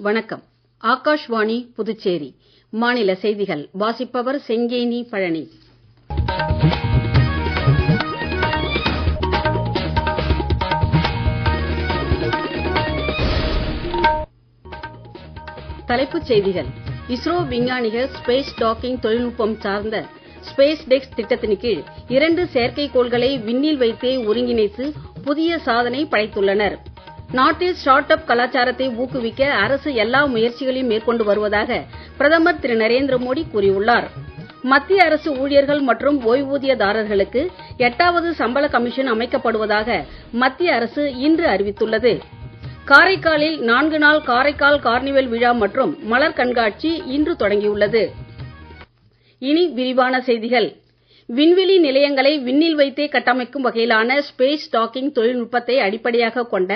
வணக்கம். ஆகாஷ்வாணி புதுச்சேரி. மாநில செய்திகள் வாசிப்பவர் செங்கேனி பழனி. தலைப்புச் செய்திகள். இஸ்ரோ விஞ்ஞானிகள் ஸ்பேஸ் டாக்கிங் தொழில்நுட்பம் சார்ந்த ஸ்பேஸ் டெக்ஸ் திட்டத்தின் கீழ் 2 செயற்கைக்கோள்களை விண்ணில் வைத்தே ஒருங்கிணைத்து புதிய சாதனை படைத்துள்ளனர். நாட்டில் ஸ்டார்ட் அப் கலாச்சாரத்தை ஊக்குவிக்க அரசு எல்லா முயற்சிகளையும் மேற்கொண்டு வருவதாக பிரதமர் திரு நரேந்திர மோடி கூறியுள்ளார். மத்திய அரசு ஊழியர்கள் மற்றும் ஓய்வூதியதாரர்களுக்கு 8வது சம்பள கமிஷன் அமைக்கப்படுவதாக மத்திய அரசு இன்று அறிவித்துள்ளது. காரைக்காலில் 4 நாள் காரைக்கால் கார்னிவல் விழா மற்றும் மலர் கண்காட்சி இன்று தொடங்கியுள்ளது. இனி விரிவான செய்திகள். விண்வெளி நிலையங்களை விண்ணில் வைத்தே கட்டமைக்கும் வகையிலான ஸ்பேஸ் டாக்கிங் தொழில்நுட்பத்தை அடிப்படையாக கொண்ட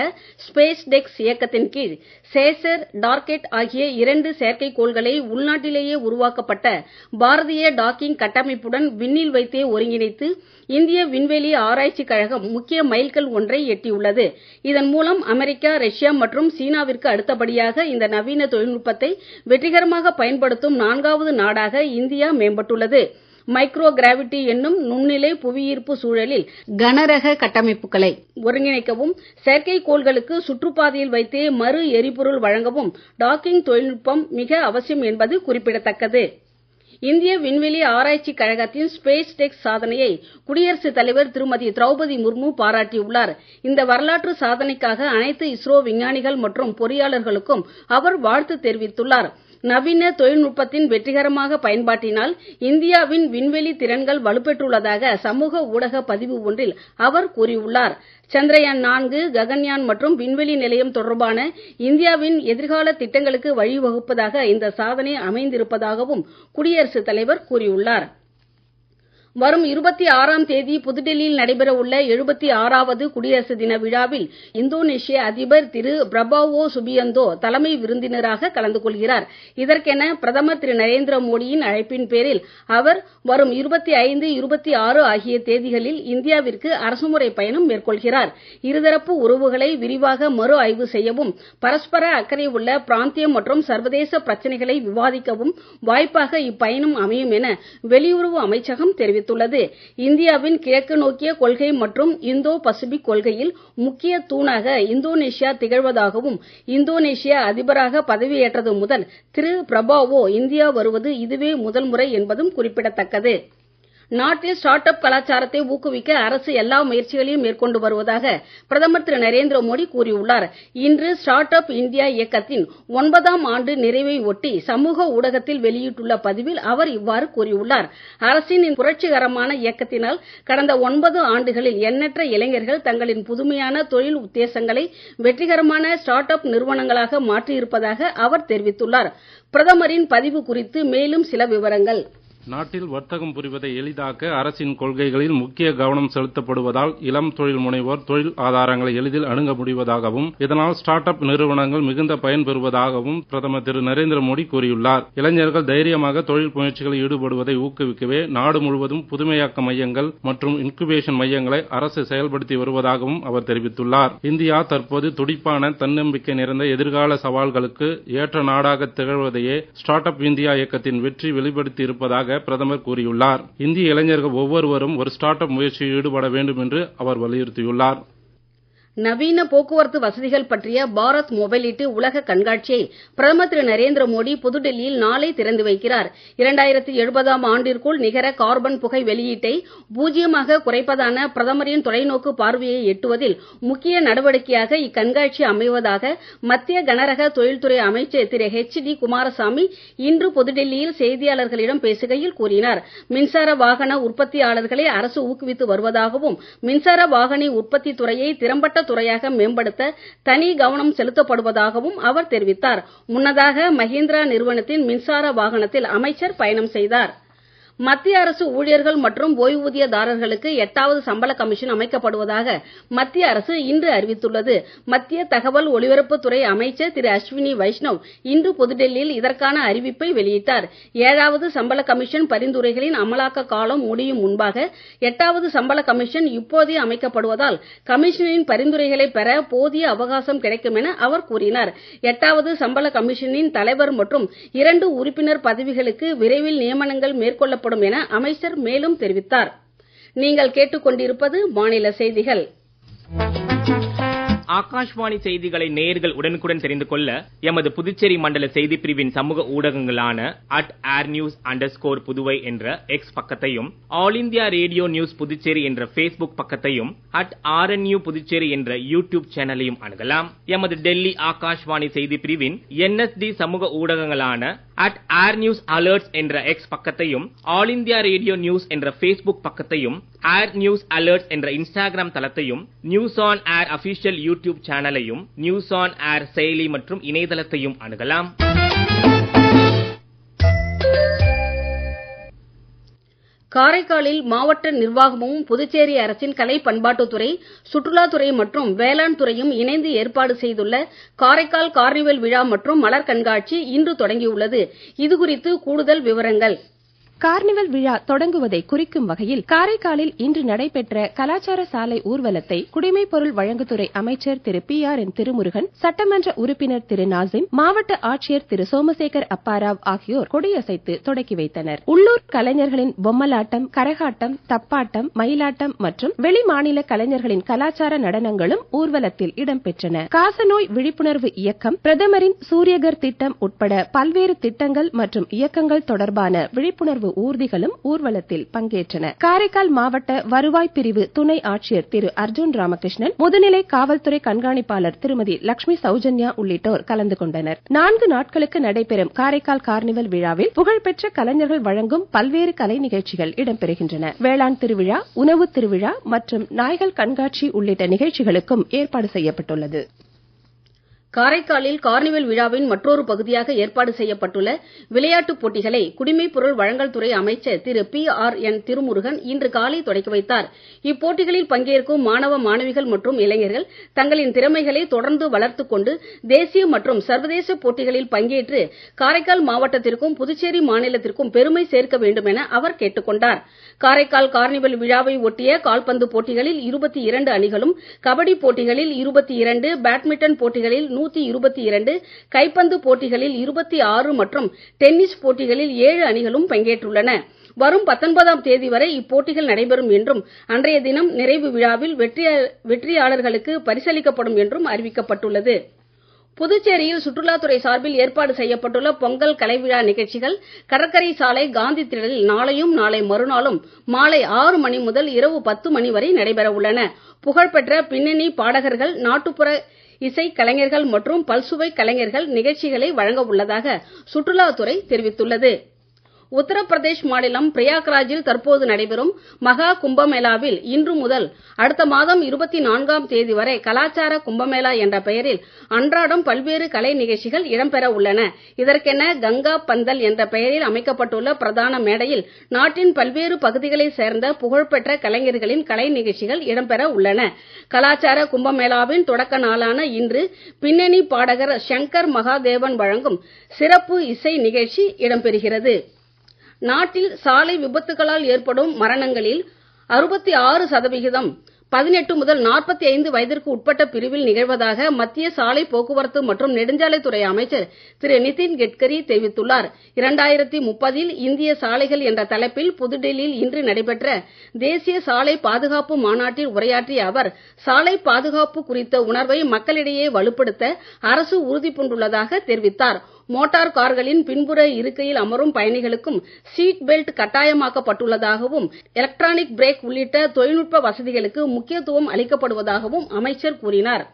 ஸ்பேஸ் டெக்ஸ் இயக்கத்தின் கீழ் சேசர், டார்கெட் ஆகிய 2 செயற்கைக்கோள்களை உள்நாட்டிலேயே உருவாக்கப்பட்ட பாரதிய டாக்கிங் கட்டமைப்புடன் விண்ணில் வைத்தே ஒருங்கிணைத்து இந்திய விண்வெளி ஆராய்ச்சி கழகம் முக்கிய மைல்கல் ஒன்றை எட்டியுள்ளது. இதன் மூலம் அமெரிக்கா, ரஷ்யா மற்றும் சீனாவிற்கு அடுத்தபடியாக இந்த நவீன தொழில்நுட்பத்தை வெற்றிகரமாக பயன்படுத்தும் 4வது நாடாக இந்தியா மேம்பட்டுள்ளது. மைக்ரோ கிராவிட்டி என்னும் நுண்ணிலை புவியீர்ப்பு சூழலில் கனரக கட்டமைப்புகளை ஒருங்கிணைக்கவும் செயற்கைக்கோள்களுக்கு சுற்றுப்பாதையில் வைத்தே மறு எரிபொருள் வழங்கவும் டாக்கிங் தொழில்நுட்பம் மிக அவசியம் என்பது குறிப்பிடத்தக்கது. இந்திய விண்வெளி ஆராய்ச்சி கழகத்தின் ஸ்பேஸ் டெக்ஸ் சாதனையை குடியரசுத் தலைவர் திருமதி திரௌபதி முர்மு பாராட்டியுள்ளார். இந்த வரலாற்று சாதனைக்காக அனைத்து இஸ்ரோ விஞ்ஞானிகள் மற்றும் பொறியாளர்களுக்கும் அவர் வாழ்த்து தெரிவித்துள்ளார். நவீன தொழில்நுட்பத்தின் வெற்றிகரமாக பயன்பாட்டினால் இந்தியாவின் விண்வெளி திறன்கள் வலுப்பெற்றுள்ளதாக சமூக ஊடக பதிவு ஒன்றில் அவர் கூறியுள்ளார். சந்திரயான் 4, ககன்யான் மற்றும் விண்வெளி நிலையம் தொடர்பான இந்தியாவின் எதிர்கால திட்டங்களுக்கு வழிவகுப்பதாக இந்த சாதனை அமைந்திருப்பதாகவும் குடியரசுத் தலைவர் கூறியுள்ளார். வரும் 26ஆம் தேதி புதுடெல்லியில் நடைபெறவுள்ள 76வது குடியரசு தின விழாவில் இந்தோனேஷிய அதிபர் திரு பிரபாவோ சுபியந்தோ தலைமை விருந்தினராக கலந்து கொள்கிறார். இதற்கென பிரதமர் திரு நரேந்திர மோடியின் அழைப்பின் பேரில் அவர் வரும் 25, 26 ஆகிய தேதிகளில் இந்தியாவிற்கு அரசுமுறை பயணம் மேற்கொள்கிறார். இருதரப்பு உறவுகளை விரிவாக மறு ஆய்வு செய்யவும் பரஸ்பர அக்கறை உள்ள பிராந்திய மற்றும் சர்வதேச பிரச்சினைகளை விவாதிக்கவும் வாய்ப்பாக இப்பயணம் அமையும் என வெளியுறவு அமைச்சகம் தெரிவித்துள்ளது. இந்தியாவின் கிழக்கு நோக்கிய கொள்கை மற்றும் இந்தோ பசிபிக் கொள்கையில் முக்கிய தூணாக இந்தோனேஷியா திகழ்வதாகவும் இந்தோனேஷியா அதிபராக பதவியேற்றது முதல் திரு பிரபாவோ இந்தியா வருவது இதுவே முதல் முறை என்பதும் குறிப்பிடத்தக்கது. நாட்டில் ஸ்டார்ட் அப் கலாச்சாரத்தை ஊக்குவிக்க அரசு எல்லா முயற்சிகளையும் மேற்கொண்டு வருவதாக பிரதமர் திரு நரேந்திர மோடி கூறியுள்ளார். இன்று ஸ்டார்ட் அப் இந்தியா இயக்கத்தின் 9ஆம் ஆண்டு நிறைவை ஒட்டி சமூக ஊடகத்தில் வெளியிட்டுள்ள பதிவில் அவர் இவ்வாறு கூறியுள்ளார். அரசின் புரட்சிகரமான இயக்கத்தினால் கடந்த 9 ஆண்டுகளில் எண்ணற்ற இளைஞர்கள் தங்களின் புதுமையான தொழில் உத்தேசங்களை வெற்றிகரமான ஸ்டார்ட் அப் நிறுவனங்களாக மாற்றியிருப்பதாக அவர் தெரிவித்துள்ளார். பிரதமரின் பதிவு குறித்து மேலும் சில விவரங்கள். நாட்டில் வர்த்தகம் புரிவதை எளிதாக்க அரசின் கொள்கைகளில் முக்கிய கவனம் செலுத்தப்படுவதால் இளம் தொழில் முனைவோர் தொழில் ஆதாரங்களை எளிதில் அணுக முடிவதாகவும் இதனால் ஸ்டார்ட் அப் நிறுவனங்கள் மிகுந்த பயன்பெறுவதாகவும் பிரதமர் திரு நரேந்திர மோடி கூறியுள்ளார். இளைஞர்கள் தைரியமாக தொழில் முயற்சிகளில் ஈடுபடுவதை ஊக்குவிக்கவே நாடு முழுவதும் புதுமையாக்க மையங்கள் மற்றும் இன்குபேஷன் மையங்களை அரசு செயல்படுத்தி வருவதாகவும் அவர் தெரிவித்துள்ளார். இந்தியா தற்போது துடிப்பான, தன்னம்பிக்கை நிறைந்த எதிர்கால சவால்களுக்கு ஏற்ற நாடாக திகழ்வதையே ஸ்டார்ட் அப் இந்தியா இயக்கத்தின் வெற்றி வெளிப்படுத்தி இருப்பதாக பிரதமர் கூறியுள்ளார். இந்திய இளைஞர்கள் ஒவ்வொருவரும் ஒரு ஸ்டார்ட் அப் முயற்சியில் ஈடுபட வேண்டும் என்று அவர் வலியுறுத்தியுள்ளார். நவீன போக்குவரத்து வசதிகள் பற்றிய பாரத் மொபைலிட்டி உலக கண்காட்சியை பிரதமர் திரு நரேந்திர மோடி புதுடெல்லியில் நாளை திறந்து வைக்கிறார். 2070ஆம் ஆண்டிற்குள் நிகர கார்பன் புகை வெளியீட்டை 0 குறைப்பதான பிரதமரின் தொலைநோக்கு பார்வையை எட்டுவதில் முக்கிய நடவடிக்கையாக இக்கண்காட்சி அமைவதாக மத்திய கனரக தொழில்துறை அமைச்சர் திரு HD குமாரசாமி இன்று புதுடெல்லியில் செய்தியாளர்களிடம் பேசுகையில் கூறினார். மின்சார வாகன உற்பத்தியாளர்களை அரசு ஊக்குவித்து வருவதாகவும் மின்சார வாகன உற்பத்தி துறையை திறம்பட்ட துறையாக மேம்படுத்த தனி கவனம் செலுத்தப்படுவதாகவும் அவர் தெரிவித்தார். முன்னதாக மஹிந்திரா நிறுவனத்தின் மின்சார வாகனத்தில் அமைச்சர் பயணம் செய்தார். மத்திய அரசு ஊழியர்கள் மற்றும் ஓய்வூதியதாரர்களுக்கு 8வது சம்பள கமிஷன் அமைக்கப்படுவதாக மத்திய அரசு இன்று அறிவித்துள்ளது. மத்திய தகவல் ஒலிபரப்புத்துறை அமைச்சர் திரு அஸ்வினி வைஷ்ணவ் இன்று புதுடெல்லியில் இதற்கான அறிவிப்பை வெளியிட்டார். 7வது சம்பள கமிஷன் பரிந்துரைகளின் அமலாக்க காலம் முடியும் முன்பாக 8வது சம்பள கமிஷன் இப்போதே அமைக்கப்படுவதால் கமிஷனின் பரிந்துரைகளை பெற போதிய அவகாசம் கிடைக்கும் என அவர் கூறினார். 8வது சம்பள கமிஷனின் தலைவர் மற்றும் 2 உறுப்பினர் பதவிகளுக்கு விரைவில் நியமனங்கள் மேற்கொள்ளப்படும் என அமைச்சர் மேலும் தெரிவித்தார். நீங்கள் கேட்டுக்கொண்டிருப்பது மாநில செய்திகள். ஆகாஷ்வாணி செய்திகளை நேயர்கள் உடனுக்குடன் தெரிந்து கொள்ள எமது புதுச்சேரி மண்டல செய்திப் பிரிவின் சமூக ஊடகங்களான @airnews_புதுவை என்ற எக்ஸ் பக்கத்தையும், all India radio news Puducherry என்ற Facebook பக்கத்தையும், @RNU புதுச்சேரி என்ற யூடியூப் சேனலையும் அணுகலாம். எமது டெல்லி ஆகாஷ்வாணி செய்திப் பிரிவின் NSD சமூக ஊடகங்களான @airnews_alerts என்ற எக்ஸ் பக்கத்தையும், ஆல் இந்தியா ரேடியோ நியூஸ் என்ற Facebook பக்கத்தையும், News Alerts என்ற இன்ஸ்டாகிராம் தளத்தையும், news on air official YouTube சேனலையும், நியூஸ் ஆன் ஏர் செயலி மற்றும் இணையதளத்தையும் அணுகலாம். காரைக்காலில் மாவட்ட நிர்வாகமும் புதுச்சேரி அரசின் கலை பண்பாட்டுத்துறை, சுற்றுலாத்துறை மற்றும் வேளாண் துறையும் இணைந்து ஏற்பாடு செய்துள்ள காரைக்கால் கார்னிவல் விழா மற்றும் மலர் கண்காட்சி இன்று தொடங்கியுள்ளது. இதுகுறித்து கூடுதல் விவரங்கள். கார்னிவல் விழா தொடங்குவதை குறிக்கும் வகையில் காரைக்காலில் இன்று நடைபெற்ற கலாச்சார சாலை ஊர்வலத்தை குடிமைப் பொருள் வழங்குத்துறை அமைச்சர் திரு PRN திருமுருகன், சட்டமன்ற உறுப்பினர் திரு நாசிம், மாவட்ட ஆட்சியர் திரு சோமசேகர் அப்பாராவ் ஆகியோர் கொடியசைத்து தொடக்கி வைத்தனர். உள்ளூர் கலைஞர்களின் பொம்மலாட்டம், கரகாட்டம், தப்பாட்டம், மயிலாட்டம் மற்றும் வெளிமாநில கலைஞர்களின் கலாச்சார நடனங்களும் ஊர்வலத்தில் இடம்பெற்றன. காசநோய் விழிப்புணர்வு இயக்கம், பிரதமரின் சூரியகர் திட்டம் உட்பட பல்வேறு திட்டங்கள் மற்றும் இயக்கங்கள் தொடர்பான விழிப்புணர்வு ஊர்திகளும் ஊர்வலத்தில் பங்கேற்றன. காரைக்கால் மாவட்ட வருவாய் பிரிவு துணை ஆட்சியர் திரு அர்ஜுன் ராமகிருஷ்ணன், முதுநிலை காவல்துறை கண்காணிப்பாளர் திருமதி லட்சுமி சௌஜன்யா உள்ளிட்டோர் கலந்து கொண்டனர். 4 நாட்களுக்கு நடைபெறும் காரைக்கால் கார்னிவல் விழாவில் புகழ்பெற்ற கலைஞர்கள் வழங்கும் பல்வேறு கலை நிகழ்ச்சிகள் இடம்பெறுகின்றன. வேளாண் திருவிழா, உணவு திருவிழா மற்றும் நாய்கள் கண்காட்சி உள்ளிட்ட நிகழ்ச்சிகளுக்கும் ஏற்பாடு செய்யப்பட்டுள்ளது. காரைக்காலில் கார்னிவல் விழாவின் மற்றொரு பகுதியாக ஏற்பாடு செய்யப்பட்டுள்ள விளையாட்டுப் போட்டிகளை குடிமைப் பொருள் வழங்கல் துறை அமைச்சர் திரு PRN திருமுருகன் இன்று காலை தொடக்கி வைத்தார். இப்போட்டிகளில் பங்கேற்கும் மாணவ மாணவிகள் மற்றும் இளைஞர்கள் தங்களின் திறமைகளை தொடர்ந்து வளர்த்துக் கொண்டு தேசிய மற்றும் சர்வதேச போட்டிகளில் பங்கேற்று காரைக்கால் மாவட்டத்திற்கும் புதுச்சேரி மாநிலத்திற்கும் பெருமை சேர்க்க வேண்டும் என அவர் கேட்டுக் கொண்டார். காரைக்கால் கார்னிவல் விழாவை ஒட்டிய கால்பந்து போட்டிகளில் 22 அணிகளும், கபடி போட்டிகளில் 22, பேட்மிண்டன் போட்டிகளில் 122, கைப்பந்து போட்டிகளில் 26 மற்றும் டென்னிஸ் போட்டிகளில் 7 அணிகளும் பங்கேற்றுள்ளன. வரும் 19ஆம் தேதி வரை இப்போட்டிகள் நடைபெறும் என்றும் அன்றைய தினம் நிறைவு விழாவில் வெற்றியாளர்களுக்கு பரிசளிக்கப்படும் என்றும் அறிவிக்கப்பட்டுள்ளது. புதுச்சேரியில் சுற்றுலாத்துறை சார்பில் ஏற்பாடு செய்யப்பட்டுள்ள பொங்கல் கலைவிழா நிகழ்ச்சிகள் கடற்கரை சாலை காந்தி திடலில் நாளையும் நாளை மறுநாளும் மாலை 6 மணி முதல் இரவு 10 மணி வரை நடைபெற உள்ளன. புகழ்பெற்ற பின்னணி பாடகர்கள், நாட்டுப்புற இசை கலைஞர்கள் மற்றும் பல்சுவை கலைஞர்கள் நிகழ்ச்சிகளை வழங்க உள்ளதாக சுற்றுலாத்துறை தெரிவித்துள்ளது. உத்தரப்பிரதேஷ் மாநிலம் பிரயாக்ராஜில் தற்போது நடைபெறும் மகா கும்பமேளாவில் இன்று முதல் அடுத்த மாதம் 24ஆம் தேதி வரை கலாச்சார கும்பமேளா என்ற பெயரில் அன்றாடம் பல்வேறு கலை நிகழ்ச்சிகள் இடம்பெற உள்ளன. இதற்கென கங்கா பந்தல் என்ற பெயரில் அமைக்கப்பட்டுள்ள பிரதான மேடையில் நாட்டின் பல்வேறு பகுதிகளைச் சேர்ந்த புகழ்பெற்ற கலைஞர்களின் கலை நிகழ்ச்சிகள் இடம்பெற உள்ளன. கலாச்சார கும்பமேளாவின் தொடக்க நாளான இன்று பின்னணி பாடகர் சங்கர் மகாதேவன் வழங்கும் சிறப்பு இசை நிகழ்ச்சி இடம்பெறுகிறது. நாட்டில் சாலை விபத்துகளால் ஏற்படும் மரணங்களில் 66% 18 முதல் 45 வயதிற்கு உட்பட்ட பிரிவில் நிகழ்வதாக மத்திய சாலை போக்குவரத்து மற்றும் நெடுஞ்சாலைத்துறை அமைச்சர் திரு நிதின் கட்கரி தெரிவித்துள்ளார். 2030இல் இந்திய சாலைகள் என்ற தலைப்பில் புதுடெல்லியில் இன்று நடைபெற்ற தேசிய சாலை பாதுகாப்பு மாநாட்டில் உரையாற்றிய அவர், சாலை பாதுகாப்பு குறித்த உணர்வை மக்களிடையே வலுப்படுத்த அரசு உறுதிபூண்டுள்ளதாக தெரிவித்தார். மோட்டார் கார்களின் பின்புற இருக்கையில் அமரும் பயணிகளுக்கும் சீட் பெல்ட் கட்டாயமாக்கப்பட்டுள்ளதாகவும், எலக்ட்ரானிக் பிரேக் உள்ளிட்ட தொழில்நுட்ப வசதிகளுக்கு முக்கியத்துவம் அளிக்கப்படுவதாகவும் அமைச்சர் கூறினார்.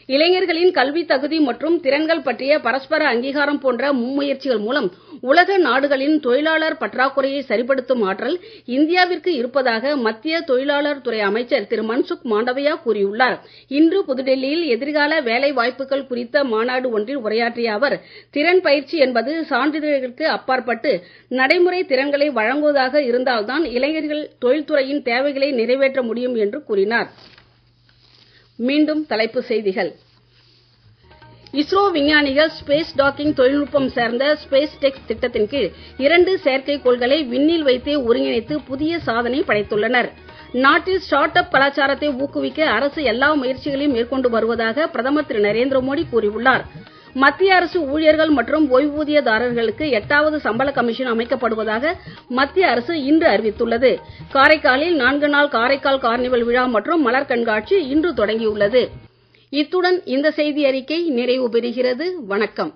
இளைஞர்களின் கல்வி தகுதி மற்றும் திறன்கள் பற்றிய பரஸ்பர அங்கீகாரம் போன்ற முன்முயற்சிகள் மூலம் உலக நாடுகளின் தொழிலாளர் பற்றாக்குறையை சரிப்படுத்தும் ஆற்றல் இந்தியாவிற்கு இருப்பதாக மத்திய தொழிலாளர் துறை அமைச்சர் திரு மன்சுக் மாண்டவியா கூறியுள்ளார். இன்று புதுடெல்லியில் எதிர்கால வேலை வாய்ப்புகள் குறித்த மாநாடு ஒன்றில் உரையாற்றிய அவர், திறன் பயிற்சி என்பது சான்றிதழ்களுக்கு அப்பாற்பட்டு நடைமுறை திறன்களை வழங்குவதாக இருந்தால்தான் இளைஞர்கள் தொழில்துறையின் தேவைகளை நிறைவேற்ற முடியும் என்று கூறினார். மீண்டும் தலைப்புச் செய்திகள். இஸ்ரோ விஞ்ஞானிகள் ஸ்பேஸ் டாக்கிங் தொழில்நுட்பம் சேர்ந்த ஸ்பேஸ் டெக்ஸ் திட்டத்தின் கீழ் 2 செயற்கைக்கோள்களை விண்ணில் வைத்தே ஒருங்கிணைத்து புதிய சாதனை படைத்துள்ளனர். நாட்டில் ஸ்டார்ட் அப் கலாச்சாரத்தை ஊக்குவிக்க அரசு எல்லா முயற்சிகளையும் மேற்கொண்டு வருவதாக பிரதமர் திரு நரேந்திர மோடி கூறியுள்ளார். மத்திய அரசு ஊழியர்கள் மற்றும் ஓய்வூதியதாரர்களுக்கு 8வது சம்பள கமிஷன் அமைக்கப்படுவதாக மத்திய அரசு இன்று அறிவித்துள்ளது. காரைக்காலில் 4 நாள் காரைக்கால் கார்னிவல் விழா மற்றும் மலர் கண்காட்சி இன்று தொடங்கியுள்ளது. இத்துடன் இந்த செய்தி அறிக்கை நிறைவு பெறுகிறது. வணக்கம்.